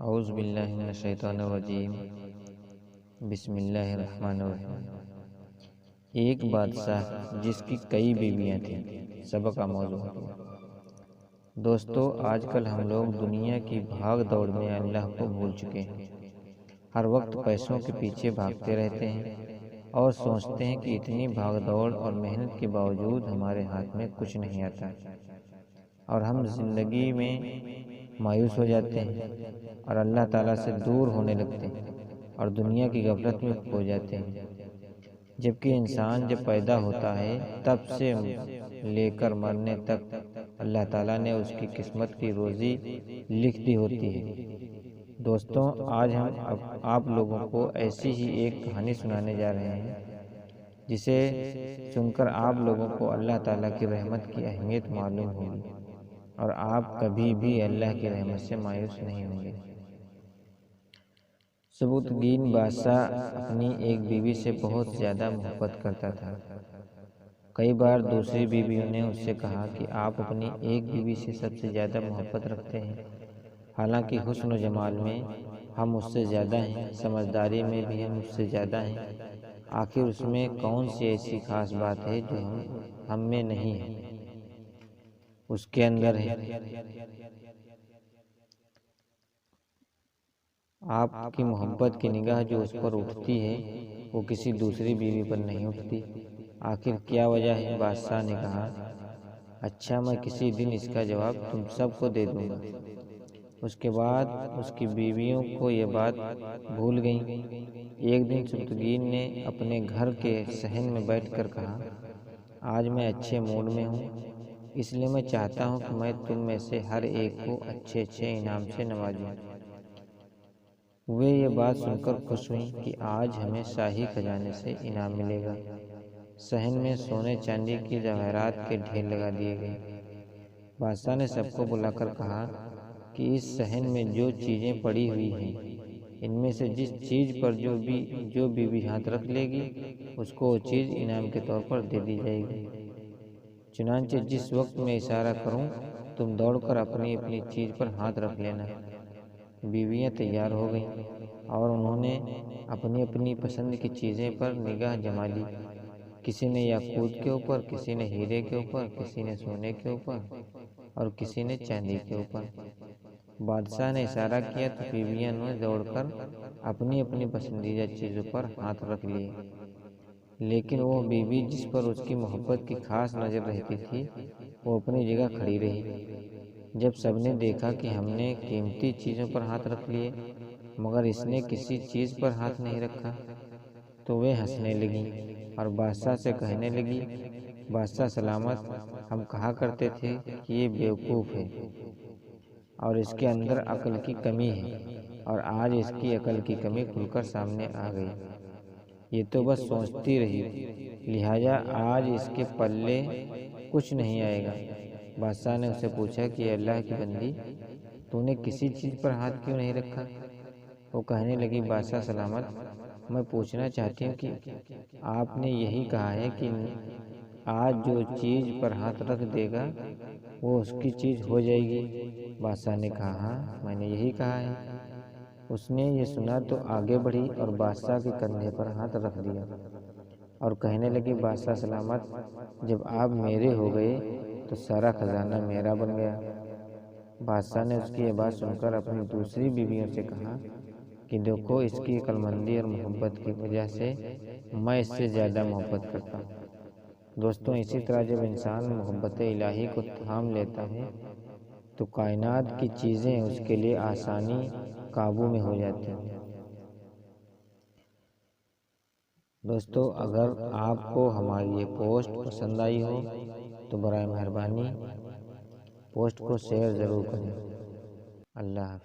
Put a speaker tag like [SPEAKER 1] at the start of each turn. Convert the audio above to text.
[SPEAKER 1] اعوذ باللہ من الشیطان الرجیم بسم اللہ الرحمن الرحیم۔ ایک بادشاہ جس کی کئی بیویاں تھیں، سبق کا موضوع ہے۔ دوستو، آج کل ہم لوگ دنیا کی بھاگ دوڑ میں اللہ کو بھول چکے ہیں۔ ہر وقت پیسوں کے پیچھے بھاگتے رہتے ہیں اور سوچتے ہیں کہ اتنی بھاگ دوڑ اور محنت کے باوجود ہمارے ہاتھ میں کچھ نہیں آتا، اور ہم زندگی میں مایوس ہو جاتے ہیں اور اللہ تعالیٰ سے دور ہونے لگتے ہیں اور دنیا کی غفلت میں کھو جاتے ہیں۔ جبکہ انسان جب پیدا ہوتا ہے تب سے لے کر مرنے تک اللہ تعالیٰ نے اس کی قسمت کی روزی لکھ دی ہوتی ہے۔ دوستوں، آج ہم آپ لوگوں کو ایسی ہی ایک کہانی سنانے جا رہے ہیں جسے سن کر آپ لوگوں کو اللہ تعالیٰ کی رحمت کی اہمیت معلوم ہوگی اور آپ کبھی بھی اللہ کی رحمت سے مایوس نہیں ہوں گے۔ سبکتگین بادشاہ اپنی ایک بیوی سے بہت زیادہ محبت کرتا تھا۔ کئی بار دوسری بیویوں نے اس سے کہا کہ آپ اپنی ایک بیوی سے سب سے زیادہ محبت رکھتے ہیں، حالانکہ حسن و جمال میں ہم اس سے زیادہ ہیں، سمجھداری میں بھی ہم اس سے زیادہ ہیں، آخر اس میں کون سی ایسی خاص بات ہے جو ہم میں نہیں ہے، اس کے اندر ہے۔ آپ کی محبت کی نگاہ جو اس پر اٹھتی ہے وہ کسی دوسری بیوی پر نہیں اٹھتی، آخر کیا وجہ ہے؟ بادشاہ نے کہا، اچھا، میں کسی دن اس کا جواب تم سب کو دے دوں گا۔ اس کے بعد اس کی بیویوں کو یہ بات بھول گئیں۔ ایک دن سبکتگین نے اپنے گھر کے صحن میں بیٹھ کر کہا، آج میں اچھے موڈ میں ہوں، اس لیے میں چاہتا ہوں کہ میں تم میں سے ہر ایک کو اچھے انعام سے نوازوں۔ وہ یہ بات سن کر خوش ہوئیں کہ آج ہمیں شاہی خزانے سے انعام ملے گا۔ صحن میں سونے چاندی کی جواہرات کے ڈھیر لگا دیے گئے۔ بادشاہ نے سب کو بلا کر کہا کہ اس صحن میں جو چیزیں پڑی ہوئی ہیں، ان میں سے جس چیز پر جو بیوی ہاتھ رکھ لے گی اس کو وہ چیز انعام کے طور پر دے دی جائے گی۔ چنانچہ جس وقت میں اشارہ کروں تم دوڑ کر اپنی اپنی چیز پر ہاتھ رکھ لینا۔ بیویاں تیار ہو گئیں اور انہوں نے اپنی اپنی پسند کی چیزیں پر نگاہ جما لی۔ کسی نے یاقوت کے اوپر، کسی نے ہیرے کے اوپر، کسی نے سونے کے اوپر اور کسی نے چاندی کے اوپر۔ بادشاہ نے اشارہ کیا تو بیویاں نے دوڑ کر اپنی اپنی پسندیدہ چیزوں پر ہاتھ رکھ لیے، لیکن وہ بیوی جس پر اس کی محبت کی خاص نظر رہتی تھی وہ اپنی جگہ کھڑی رہی۔ جب سب نے دیکھا کہ ہم نے قیمتی چیزوں پر ہاتھ رکھ لیے مگر اس نے کسی چیز پر ہاتھ نہیں رکھا تو وہ ہنسنے لگیں اور بادشاہ سے کہنے لگی، بادشاہ سلامت، ہم کہا کرتے تھے کہ یہ بیوقوف ہے اور اس کے اندر عقل کی کمی ہے، اور آج اس کی عقل کی کمی کھل کر سامنے آ گئی۔ یہ تو بس سوچتی رہی، لہٰذا آج اس کے پلے کچھ نہیں آئے گا۔ بادشاہ نے اسے پوچھا کہ اللہ کی بندی، تو نے کسی چیز پر ہاتھ کیوں نہیں رکھا؟ وہ کہنے لگی، بادشاہ سلامت، میں پوچھنا چاہتی ہوں کہ آپ نے یہی کہا ہے کہ آج جو چیز پر ہاتھ رکھ دے گا وہ اس کی چیز ہو جائے گی؟ بادشاہ نے کہا، ہاں، میں نے یہی کہا ہے۔ اس نے یہ سنا تو آگے بڑھی اور بادشاہ کے کندھے پر ہاتھ رکھ دیا اور کہنے لگی، بادشاہ سلامت، جب آپ میرے ہو گئے تو سارا خزانہ میرا بن گیا۔ بادشاہ نے اس کی یہ بات سن کر اپنی دوسری بیویوں سے کہا کہ دیکھو، اس کی عقل مندی اور محبت کی وجہ سے میں اس سے زیادہ محبت کرتا ہوں۔ دوستوں، اسی طرح جب انسان محبت الہی کو تھام لیتا ہے تو کائنات کی چیزیں اس کے لیے آسانی قابو میں ہو جاتی ہیں۔ دوستو، اگر آپ کو ہماری یہ پوسٹ پسند آئی ہو تو برائے مہربانی پوسٹ کو شیئر ضرور کریں۔ اللہ حافظ۔